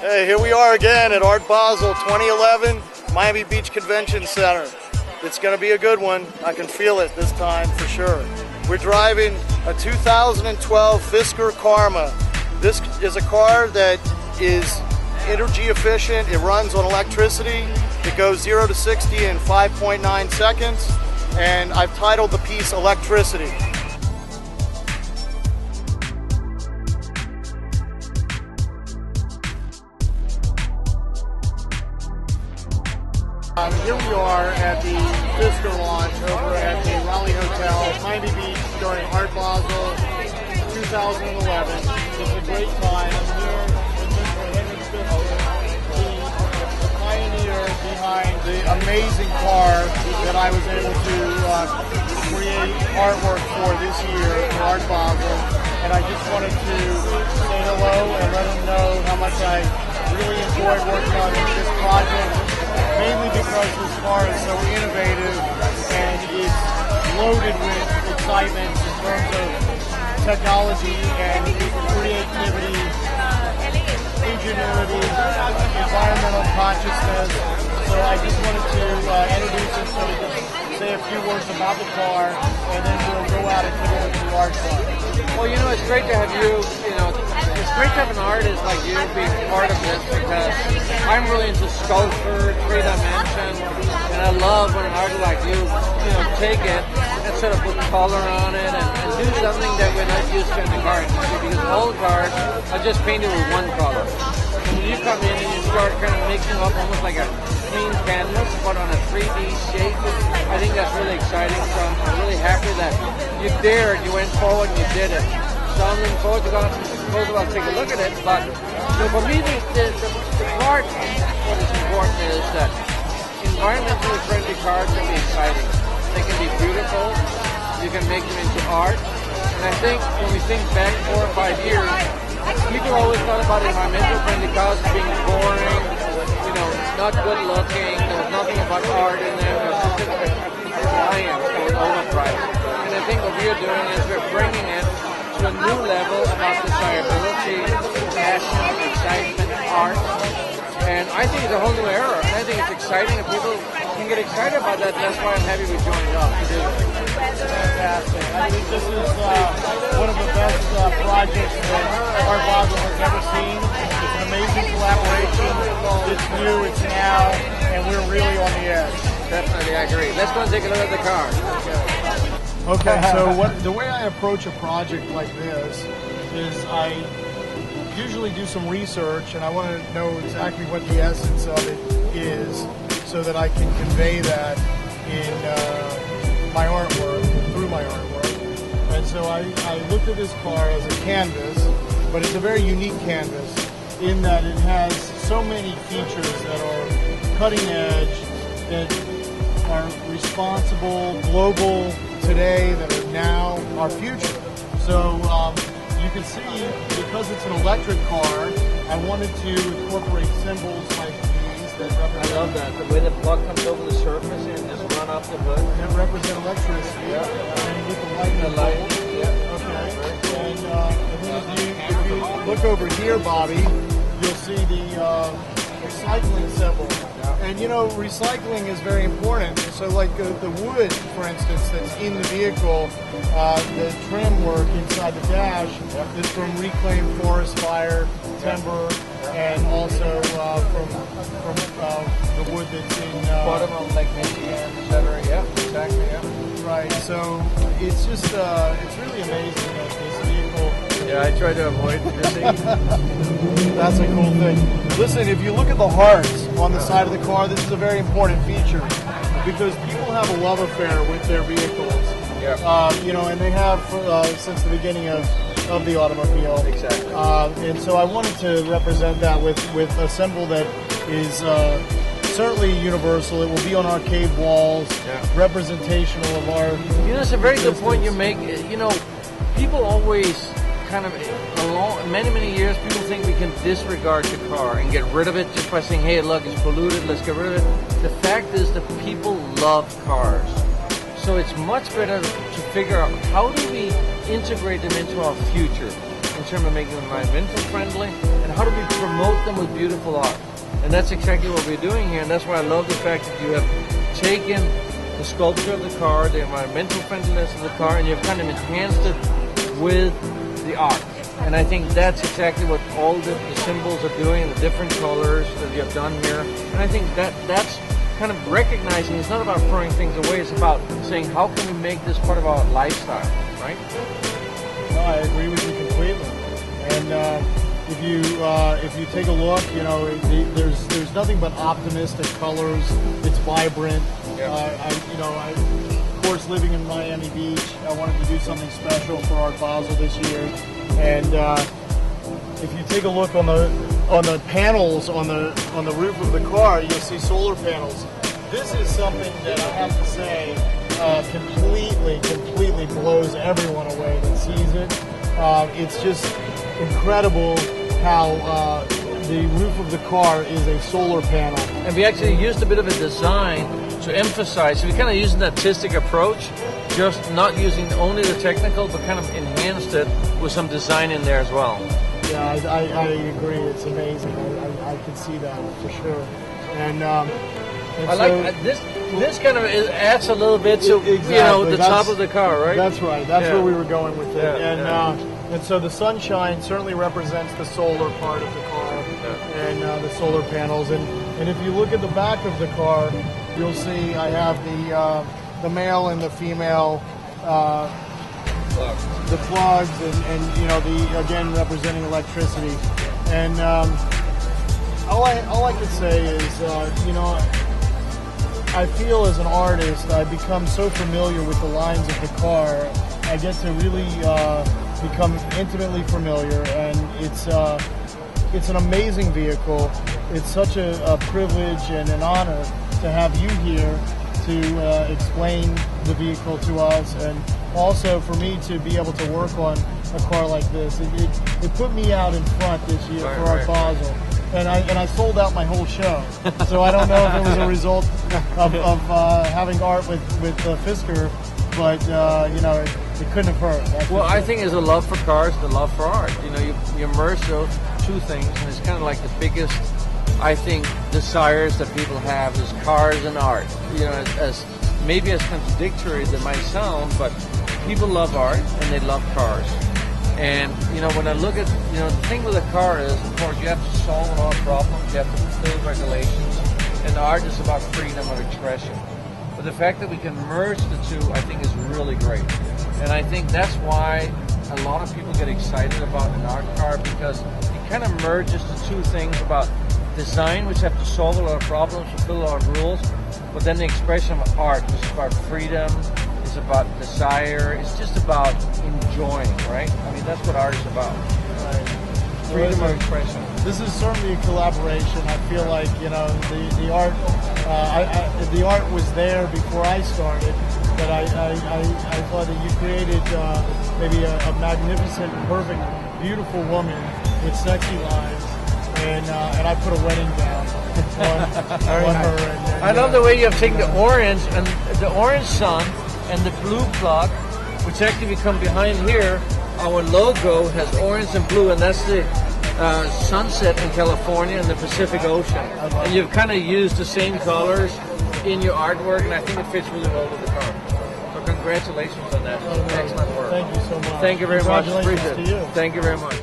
Hey, here we are again at Art Basel 2011, Miami Beach Convention Center. It's going to be a good one. I can feel it this time for sure. We're driving a 2012 Fisker Karma. This is a car that is energy efficient. It runs on electricity. It goes 0 to 60 in 5.9 seconds. And I've titled the piece Electricity. Here we are at the Fisker launch over at the Raleigh Hotel, Miami Beach, during Art Basel 2011. It's a great time. I'm here with Mr. Henry Fisker, the pioneer behind the amazing car that I was able to create artwork for this year for Art Basel. And I just wanted to say hello and let him know how much I really enjoyed working on this project. Mainly because this car is so innovative and it's loaded with excitement in terms of technology and creativity, ingenuity, environmental consciousness. So I just wanted to introduce him so he can say a few words about the car, and then we'll go out and take a look at the art car. Well, you know, it's great to have you, it's great to have an artist like you being part of this, because I'm really into sculpture, 3 dimension, and I love when an artist like you, take it and sort of put color on it and do something that we're not used to in the car industry, because all cars are just painted with one color. And when you come in and you start kind of mixing up almost like a clean canvas, but on a 3D shape, I think that's really exciting. So I'm really happy that you dared, you went forward and you did it. So I'm looking forward to take a look at it. But for me, the part what is important is that environmentally friendly cars can be exciting. They can be beautiful. You can make them into art. And I think when we think back 4 or 5 years, people always thought about environmental friendly cars as being boring, not good looking. There was nothing about art in them. There was something appliance that was overpriced. And I think what we are doing is we're bringing it to a new level about desirability, passion, excitement, art. And I think it's a whole new era. And I think it's exciting, and people can get excited about that. That's why I'm happy we joined up to do it. Fantastic. I think this is one of the best projects that Art Basel has ever seen. It's an amazing collaboration. It's new, it's now, and we're really on the edge. Definitely, I agree. Let's go and take a look at the car. Okay, so the way I approach a project like this is I usually do some research, and I want to know exactly what the essence of it is so that I can convey that in my artwork, through my artwork. And so I looked at this car as a canvas, but it's a very unique canvas in that it has so many features that are cutting edge, that are responsible, global today, that are now, our future. So you can see, because it's an electric car, I wanted to incorporate symbols like these that represent... I love that, the way the plug comes over the surface and just run off the hood. That represent electricity. Yeah. And with the lightning. Yeah. Okay. And if you look over here, Bobby, you'll see the recycling symbol. And recycling is very important. So like the wood, for instance, that's in the vehicle, the trim work inside the dash is from reclaimed forest fire, timber, and also from the wood that's in... bottom of Lake Michigan, etc. Yeah, exactly, yeah. Right, so it's just, it's really amazing that this vehicle... Yeah, I try to avoid missing. That's a cool thing. Listen, if you look at the hearts on the side of the car, this is a very important feature because people have a love affair with their vehicles. Yeah. And they have since the beginning of the automobile. Exactly. And so I wanted to represent that with a symbol that is certainly universal. It will be on arcade walls, representational of our... It's a very good point you make. People always kind of, many years, people think we can disregard the car and get rid of it just by saying, hey, look, it's polluted, let's get rid of it. The fact is that people love cars. So it's much better to figure out how do we integrate them into our future. in terms of making them environmental friendly, and how do we promote them with beautiful art? And that's exactly what we're doing here, and that's why I love the fact that you have taken the sculpture of the car, the environmental friendliness of the car, and you've kind of enhanced it with the art. And I think that's exactly what all the symbols are doing, the different colors that you have done here. And I think that's kind of recognizing it's not about throwing things away, it's about saying how can we make this part of our lifestyle, right? No, I agree with you completely. And if you take a look, you know, there's nothing but optimistic colors. It's vibrant. Of course, living in Miami Beach, I wanted to do something special for Art Basel this year. And if you take a look on the panels on the roof of the car, you'll see solar panels. This is something that I have to say completely blows everyone away that sees it. It's just incredible how the roof of the car is a solar panel. And we actually used a bit of a design to emphasize, so we kind of used an artistic approach, just not using only the technical, but kind of enhanced it with some design in there as well. Yeah, I agree. It's amazing. I can see that for sure. And I like this kind of adds a little bit to exactly. the top of the car, right? That's right. That's where we were going with it. Yeah, and so the sunshine certainly represents the solar part of the car and the solar panels. And if you look at the back of the car, you'll see I have the male and the female the plugs and you know again representing electricity. And all I could say is you know, I feel as an artist I've become so familiar with the lines of the car. I get to really become intimately familiar, and it's an amazing vehicle. It's such a privilege and an honor to have you here to explain the vehicle to us, and also for me to be able to work on a car like this. It put me out in front this year for Art Basel, and I sold out my whole show. So I don't know if it was a result of having art with Fisker, but you know, it couldn't have hurt. Well, I think it's a love for cars, the love for art. You know, you merge those two things, and it's kind of like the biggest, I think, desires that people have is cars and art. You know, as maybe as contradictory as it might sound, but people love art and they love cars. And you know, when I look at, you know, the thing with a car is, of course, you have to solve a lot of problems, you have to fulfill regulations, and art is about freedom of expression. But the fact that we can merge the two, I think, is really great. And I think that's why a lot of people get excited about an art car, because it kind of merges the two things about design, which have to solve a lot of problems, fulfill a lot of rules, but then the expression of art, which is about freedom, it's about desire, it's just about enjoying, right? I mean, that's what art is about. Right. Freedom of expression. This is certainly a collaboration. I feel like, you know, the art, the art was there before I started, but I thought that you created maybe a magnificent, perfect, beautiful woman with sexy lines, and I put a wedding gown on her. And, I love the way you have taken the orange and the orange sun and the blue plug, which actually we come behind here. Our logo has orange and blue, and that's the sunset in California and the Pacific Ocean. And you've kind of used the same colors in your artwork, and I think it fits really well with the car. So congratulations on that. Excellent work. Thank you so much. Thank you very much. Congratulations Appreciate it. to you. Thank you very much.